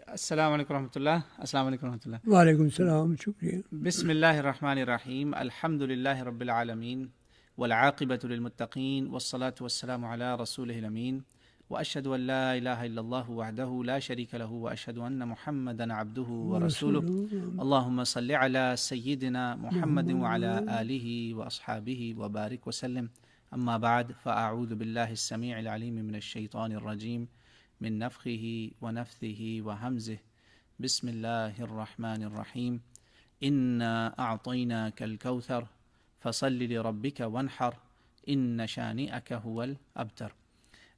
السلام علیکم ورحمۃ اللہ. السلام علیکم ورحمۃ اللہ. وعلیکم السلام. شکریہ. بسم اللہ الرحمن الرحیم. الحمد للہ رب العالمین والعاقبۃ للمتقین والصلاة والسلام علی رسولہ الامین واشهد ان لا الہ الا اللہ وحدہ لا شریک لہ واشهد ان محمدا عبدہ ورسولہ. اللہم صل علی سیدنا محمد وعلی آلہ واصحابہ وبارک وسلم. اما بعد فاعوذ باللہ السمیع العلیم من الشیطان الرجیم من نفخه ونفثه وهمزه. بسم اللہ الرحمن الرحیم. انا اعطیناک الکوثر فصل لربک وانحر ان شانئک هو الابتر.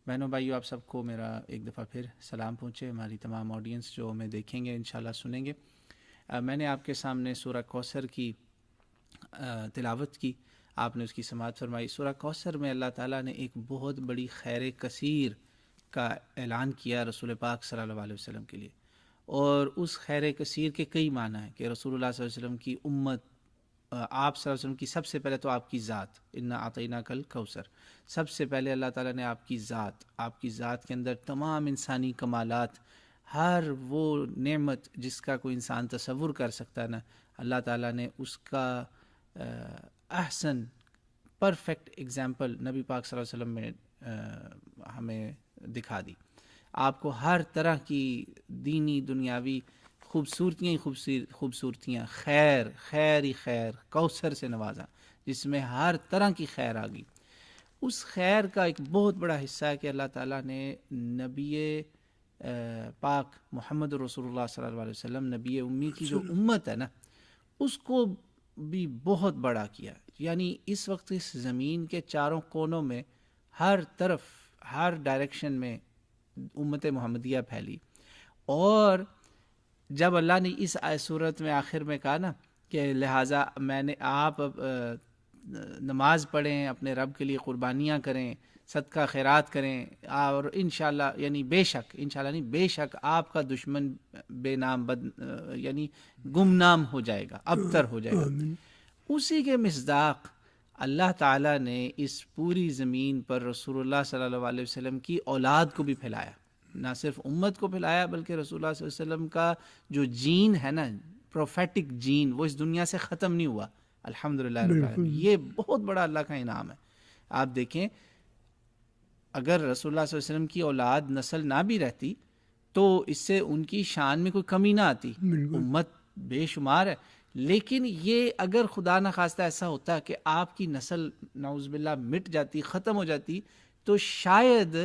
بہنوں بھائیو، آپ سب کو میرا ایک دفعہ پھر سلام پہنچے. ہماری تمام آڈینس جو ہمیں دیکھیں گے انشاءاللہ سنیں گے. میں نے آپ کے سامنے سورہ کوثر کی تلاوت کی، آپ نے اس کی سماعت فرمائی. سورہ کوثر میں اللہ تعالیٰ نے ایک بہت بڑی خیر کثیر کا اعلان کیا رسول پاک صلی اللہ علیہ وسلم کے لیے، اور اس خیر کثیر کے کئی معنی ہیں کہ رسول اللہ صلی اللہ علیہ وسلم کی امت، آپ صلی اللہ علیہ وسلم کی سب سے پہلے تو آپ کی ذات، انا اعطیناک الکوثر، سب سے پہلے اللہ تعالیٰ نے آپ کی ذات کے اندر تمام انسانی کمالات، ہر وہ نعمت جس کا کوئی انسان تصور کر سکتا ہے نا، اللہ تعالیٰ نے اس کا احسن پرفیکٹ ایگزامپل نبی پاک صلی اللہ علیہ وسلم میں ہمیں دکھا دی. آپ کو ہر طرح کی دینی دنیاوی خوبصورتیاں خیر ہی خیر کوثر سے نوازا، جس میں ہر طرح کی خیر آ گئی. اس خیر کا ایک بہت بڑا حصہ ہے کہ اللہ تعالیٰ نے نبی پاک محمد رسول اللہ صلی اللہ علیہ وسلم، نبی امی کی جو امت ہے نا، اس کو بھی بہت بڑا کیا. یعنی اس وقت اس زمین کے چاروں کونوں میں ہر طرف، ہر ڈائریکشن میں امت محمدیہ پھیلی. اور جب اللہ نے اس صورت میں آخر میں کہا نا کہ لہٰذا میں نے آپ نماز پڑھیں، اپنے رب کے لیے قربانیاں کریں، صدقہ خیرات کریں، اور انشاءاللہ یعنی بے شک آپ کا دشمن بے نام یعنی گمنام ہو جائے گا، ابتر ہو جائے گا. اسی کے مصداق اللہ تعالیٰ نے اس پوری زمین پر رسول اللہ صلی اللہ علیہ وسلم کی اولاد کو بھی پھیلایا. نہ صرف امت کو پھیلایا بلکہ رسول اللہ صلی اللہ علیہ وسلم کا جو جین ہے نا، پروفیٹک جین، وہ اس دنیا سے ختم نہیں ہوا. الحمدللہ رب العالمین. یہ بہت بڑا اللہ کا انعام ہے. آپ دیکھیں، اگر رسول اللہ صلی اللہ علیہ وسلم کی اولاد نسل نہ بھی رہتی تو اس سے ان کی شان میں کوئی کمی نہ آتی. امت بے شمار ہے، لیکن یہ اگر خدا نخواستہ ایسا ہوتا کہ آپ کی نسل نعوذ باللہ مٹ جاتی، ختم ہو جاتی، تو شاید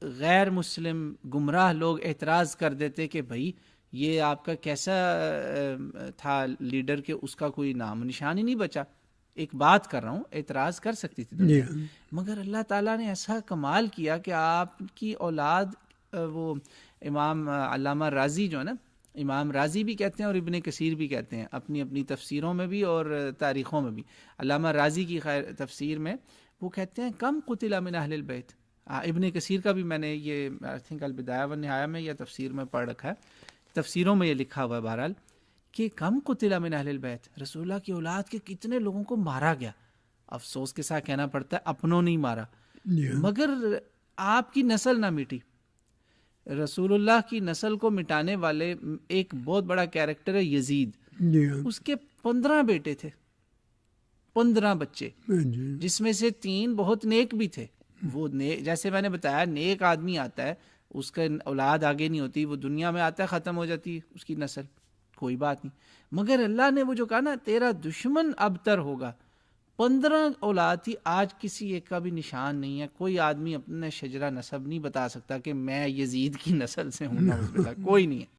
غیر مسلم گمراہ لوگ اعتراض کر دیتے کہ بھائی یہ آپ کا کیسا تھا لیڈر کہ اس کا کوئی نام نشان ہی نہیں بچا. ایک بات کر رہا ہوں، اعتراض کر سکتی تھی دنیا. مگر اللہ تعالیٰ نے ایسا کمال کیا کہ آپ کی اولاد، وہ امام علامہ راضی جو ہے نا، امام راضی بھی کہتے ہیں اور ابن کثیر بھی کہتے ہیں اپنی اپنی تفسیروں میں بھی اور تاریخوں میں بھی. علامہ راضی کی تفسیر میں وہ کہتے ہیں کم قتل من اہل البیت. ابن کثیر کا بھی میں نے یہ آئی تھنک البدایہ والنہایہ میں یا تفسیر میں پڑھ رکھا ہے، تفسیروں میں یہ لکھا ہوا ہے بہرحال کہ کم قتل من اہل البیت، رسول اللہ کی اولاد کے کتنے لوگوں کو مارا گیا. افسوس کے ساتھ کہنا پڑتا ہے اپنوں نہیں مارا، مگر آپ کی نسل نہ مٹی. رسول اللہ کی نسل کو مٹانے والے ایک بہت بڑا کیریکٹر ہے یزید. اس کے 15 بیٹے تھے، 15 بچے، جس میں سے 3 بہت نیک بھی تھے. وہ جیسے میں نے بتایا، نیک آدمی آتا ہے، اس کا اولاد آگے نہیں ہوتی، وہ دنیا میں آتا ہے، ختم ہو جاتی اس کی نسل، کوئی بات نہیں. مگر اللہ نے وہ جو کہا نا تیرا دشمن ابتر ہوگا، 15 اولاد تھی. آج کسی ایک کا بھی نشان نہیں ہے. کوئی آدمی اپنا شجرہ نسب نہیں بتا سکتا کہ میں یزید کی نسل سے ہوں، کوئی نہیں ہے.